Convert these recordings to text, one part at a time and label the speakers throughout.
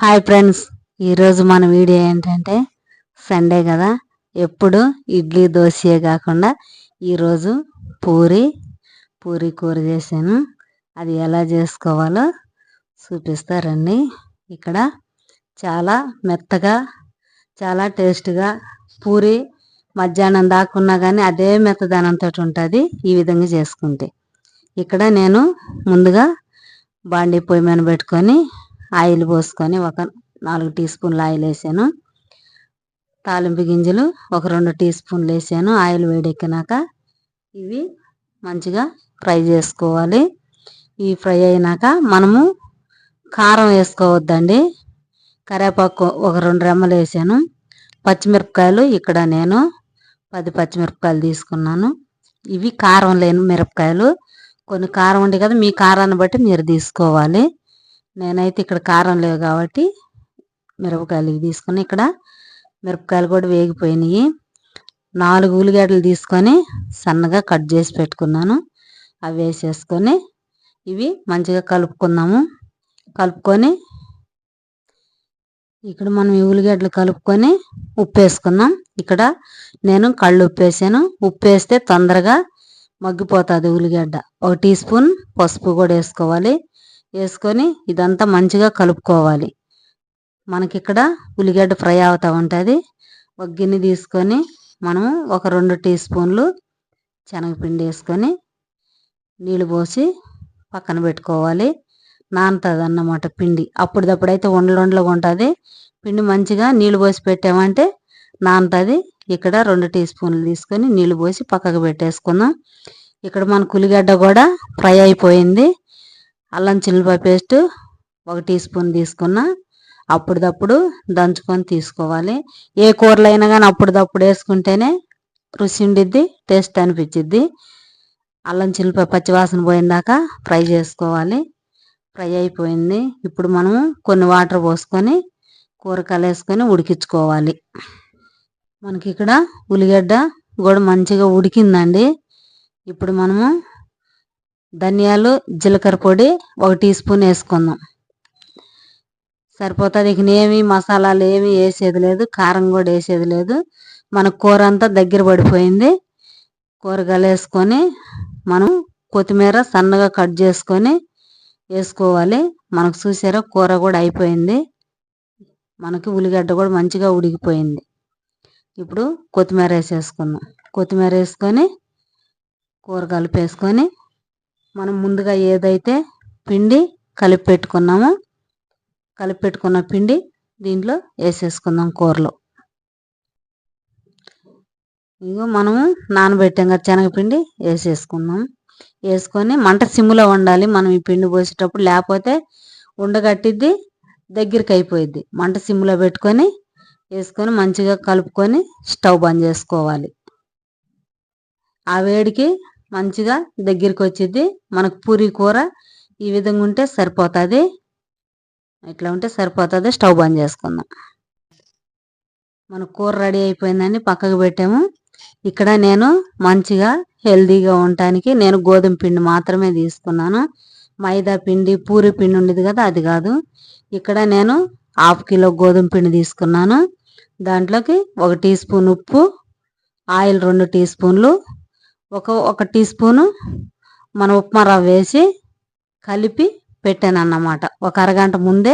Speaker 1: Hi friends, ఈరోజు మన video ఏంటంటే సండే కదా. ఎప్పుడు ఇడ్లీ దోశయే కాకుండా ఈరోజు పూరి కూర చేశాను. అది ఎలా చేసుకోవాలో చూపిస్తారండి. ఇక్కడ చాలా మెత్తగా చాలా టేస్ట్గా పూరి మధ్యాహ్నం దాకున్నా కానీ అదే మెత్తదనంతో ఉంటుంది ఈ విధంగా చేసుకుంటే. ఇక్కడ నేను ముందుగా బాండీ పొయ్యి మీద పెట్టుకొని ఆయిల్ పోసుకొని ఒక 4 టీ స్పూన్లు ఆయిల్ వేసాను. తాలింపు గింజలు ఒక 2 టీ స్పూన్లు వేసాను. ఆయిల్ వేడెక్కినాక ఇవి మంచిగా ఫ్రై చేసుకోవాలి. ఈ ఫ్రై అయినాక మనము కారం వేసుకోవద్దండి. కరివేపాకు ఒక 2 రెమ్మలు వేసాను. పచ్చిమిరపకాయలు ఇక్కడ నేను 10 పచ్చిమిరపకాయలు తీసుకున్నాను. ఇవి కారం లేని మిరపకాయలు. కొన్ని కారం ఉండే కదా, మీ కారాన్ని బట్టి మీరు తీసుకోవాలి. నేనైతే ఇక్కడ కారం లేవు కాబట్టి మిరపకాయలు తీసుకుని ఇక్కడ మిరపకాయలు కూడా వేగిపోయినాయి. 4 ఉల్లిగడ్డలు తీసుకొని సన్నగా కట్ చేసి పెట్టుకున్నాను. అవి వేసేసుకొని ఇవి మంచిగా కలుపుకుందాము. కలుపుకొని ఇక్కడ మనం ఈ ఉల్లిగడ్డలు కలుపుకొని ఉప్పు వేసుకుందాం. ఇక్కడ నేను కళ్ళు ఉప్పు వేసాను. ఉప్పు వేస్తే తొందరగా మగ్గిపోతుంది ఉల్లిగడ్డ. 1 టీ స్పూన్ పసుపు కూడా వేసుకోవాలి. వేసుకొని ఇదంతా మంచిగా కలుపుకోవాలి. మనకి ఇక్కడ ఉల్లిగడ్డ ఫ్రై అవుతూ ఉంటుంది. ఒక గిన్నె తీసుకొని మనము ఒక 2 టీ స్పూన్లు శనగపిండి వేసుకొని నీళ్ళు పోసి పక్కన పెట్టుకోవాలి. నానుతుంది అన్నమాట పిండి. అప్పుడప్పుడైతే ఉండలుగా ఉంటుంది పిండి. మంచిగా నీళ్ళు పోసి పెట్టామంటే నానుతుంది. ఇక్కడ 2 టీ స్పూన్లు తీసుకొని నీళ్ళు పోసి పక్కకు పెట్టేసుకుందాం. ఇక్కడ మనకు ఉల్లిగడ్డ కూడా ఫ్రై అయిపోయింది. అల్లం చిల్లిపాయ పేస్ట్ 1 టీ స్పూన్ తీసుకున్నా. అప్పుడప్పుడు దంచుకొని తీసుకోవాలి. ఏ కూరలు అయినా కానీ అప్పుడప్పుడు వేసుకుంటేనే రుచి ఉండిద్ది, టేస్ట్ అనిపించిద్ది. అల్లం చిల్లిపాయ పచ్చివాసన పోయిందాక ఫ్రై చేసుకోవాలి. ఫ్రై అయిపోయింది. ఇప్పుడు మనము కొన్ని వాటర్ పోసుకొని కూర కలిపేసుకొని ఉడికించుకోవాలి. మనకి ఇక్కడ ఉల్లిగడ్డ కూడా మంచిగా ఉడికిందండి. ఇప్పుడు మనము ధనియాలు జీలకర్ర పొడి 1 టీ స్పూన్ వేసుకుందాం. సరిపోతుంది. ఇక ఏమి మసాలాలు ఏమి వేసేది లేదు, కారం కూడా వేసేది లేదు. మన కూర అంతా దగ్గర పడిపోయింది. కూర కలిపేసుకొని మనం కొత్తిమీర సన్నగా కట్ చేసుకొని వేసుకోవాలి. మనకు చూసారా కూర కూడా అయిపోయింది. మనకి ఉల్లిగడ్డ కూడా మంచిగా ఉడికిపోయింది. ఇప్పుడు కొత్తిమీర వేసేసుకుందాం. కొత్తిమీర వేసుకొని కూర కలిపేసుకొని మనం ముందుగా ఏదైతే పిండి కలిపి పెట్టుకున్న పిండి దీంట్లో వేసేసుకుందాం కూరలో. ఇగో మనము నానబెట్టాం కదా శనగపిండి వేసేసుకుందాం. వేసుకొని మంట సిమ్లో ఉండాలి మనం ఈ పిండి పోసేటప్పుడు, లేకపోతే ఉండగట్టిద్ది, దగ్గరికి అయిపోయిద్ది. మంట సిమ్లో పెట్టుకొని వేసుకొని మంచిగా కలుపుకొని స్టవ్ బంద్ చేసుకోవాలి. ఆ వేడికి మంచిగా దగ్గరికి వచ్చింది. మనకు పూరి కూర ఈ విధంగా ఉంటే సరిపోతుంది. ఇట్లా ఉంటే సరిపోతుంది. స్టవ్ బంద్ చేసుకుందాం. మన కూర రెడీ అయిపోయిందని పక్కకు పెట్టాము. ఇక్కడ నేను మంచిగా హెల్దీగా ఉండటానికి నేను గోధుమ పిండి మాత్రమే తీసుకున్నాను. మైదా పిండి పూరి పిండి ఉండేది కదా, అది కాదు. ఇక్కడ నేను 1/2 కిలో గోధుమ పిండి తీసుకున్నాను. దాంట్లోకి 1 టీ స్పూన్ ఉప్పు, ఆయిల్ 2 టీ స్పూన్లు, ఒక టీ స్పూను మన ఉప్మా రవ్వ వేసి కలిపి పెట్టాను అన్నమాట. ఒక అరగంట ముందే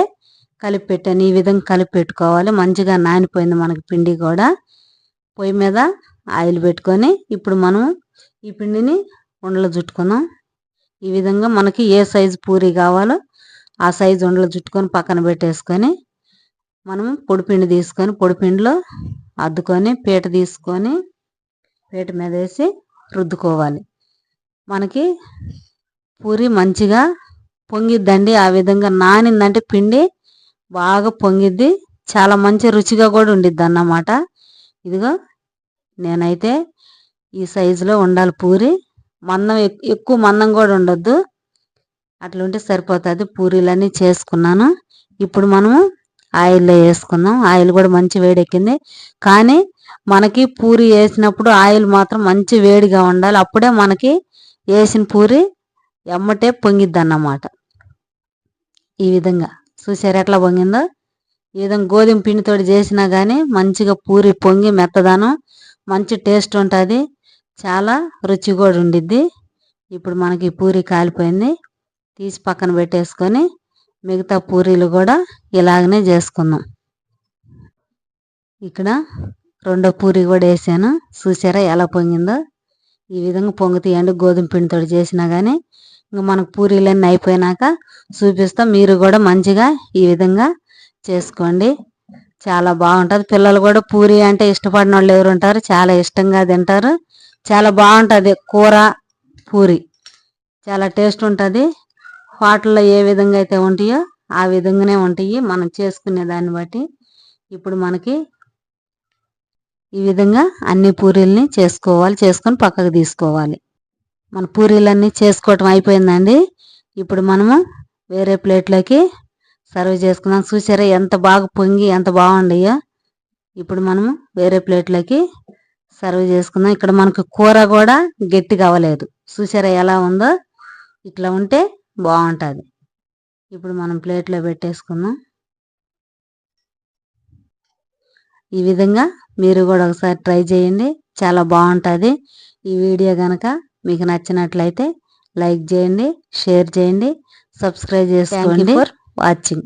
Speaker 1: కలిపి పెట్టాను. ఈ విధంగా కలిపి పెట్టుకోవాలి. మంచిగా నానిపోయింది మనకి పిండి కూడా. పొయ్యి మీద ఆయిల్ పెట్టుకొని ఇప్పుడు మనం ఈ పిండిని ఉండలు చుట్టుకుందాం. ఈ విధంగా మనకి ఏ సైజు పూరి కావాలో ఆ సైజు ఉండలు చుట్టుకొని పక్కన పెట్టేసుకొని మనము పొడిపిండి తీసుకొని పొడిపిండిలో అద్దుకొని పీట తీసుకొని పీట మీద వేసి రుద్దుకోవాలి. మనకి పూరి మంచిగా పొంగిద్దండి. ఆ విధంగా నానిందంటే పిండి బాగా పొంగిద్ది. చాలా మంచి రుచిగా కూడా ఉండిద్ది అన్నమాట. ఇదిగో నేనైతే ఈ సైజులో ఉండాలి పూరి. మందం ఎక్కువ మందం కూడా ఉండొద్దు, అట్లుంటే సరిపోతుంది. పూరీలన్నీ చేసుకున్నాను. ఇప్పుడు మనము ఆయిల్లో వేసుకుందాం. ఆయిల్ కూడా మంచి వేడెక్కింది. కానీ మనకి పూరి వేసినప్పుడు ఆయిల్ మాత్రం మంచి వేడిగా ఉండాలి. అప్పుడే మనకి వేసిన పూరి ఎమ్మటే పొంగిద్ది అన్నమాట. ఈ విధంగా చూసారు ఎట్లా పొంగిందో. ఈ విధంగా గోధుమ పిండితోటి చేసినా కానీ మంచిగా పూరి పొంగి మెత్తదనం మంచి టేస్ట్ ఉంటుంది, చాలా రుచి కూడా ఉండిద్ది. ఇప్పుడు మనకి పూరి కాలిపోయింది, తీసి పక్కన పెట్టేసుకొని మిగతా పూరీలు కూడా ఇలాగనే చేసుకుందాం. ఇక్కడ రెండో పూరి కూడా వేసాను, చూసారా ఎలా పొంగిందో. ఈ విధంగా పొంగుతాయండి గోధుమ పిండితో చేసినా కానీ. ఇంకా మనకు పూరీలన్నీ అయిపోయినాక చూపిస్తాం, మీరు కూడా మంచిగా ఈ విధంగా చేసుకోండి, చాలా బాగుంటుంది. పిల్లలు కూడా పూరి అంటే ఇష్టపడిన వాళ్ళు ఎవరు ఉంటారు, చాలా ఇష్టంగా తింటారు. చాలా బాగుంటుంది కూర పూరి, చాలా టేస్ట్ ఉంటుంది. హోటల్లో ఏ విధంగా అయితే ఉంటాయో ఆ విధంగానే ఉంటాయి మనం చేసుకునే దాన్ని బట్టి. ఇప్పుడు మనకి ఈ విధంగా అన్ని పూరీల్ని చేసుకొని పక్కకు తీసుకోవాలి. మన పూరీలన్నీ చేసుకోవటం అయిపోయిందండి. ఇప్పుడు మనము వేరే ప్లేట్లోకి సర్వ్ చేసుకుందాం. చూసారా ఎంత బాగా పొంగి ఎంత బాగుండయో. ఇప్పుడు మనము వేరే ప్లేట్లోకి సర్వ్ చేసుకుందాం. ఇక్కడ మనకు కూర కూడా గట్టిగా అవ్వలేదు, చూసారా ఎలా ఉందో. ఇట్లా ఉంటే బాగుంటుంది. ఇప్పుడు మనం ప్లేట్లో పెట్టేసుకుందాం. ఈ విధంగా మీరు కూడా ఒకసారి ట్రై చేయండి, చాలా బాగుంటుంది. ఈ వీడియో కనుక మీకు నచ్చినట్లయితే లైక్ చేయండి, షేర్ చేయండి, సబ్స్క్రైబ్ చేసుకోండి. Thank you for watching.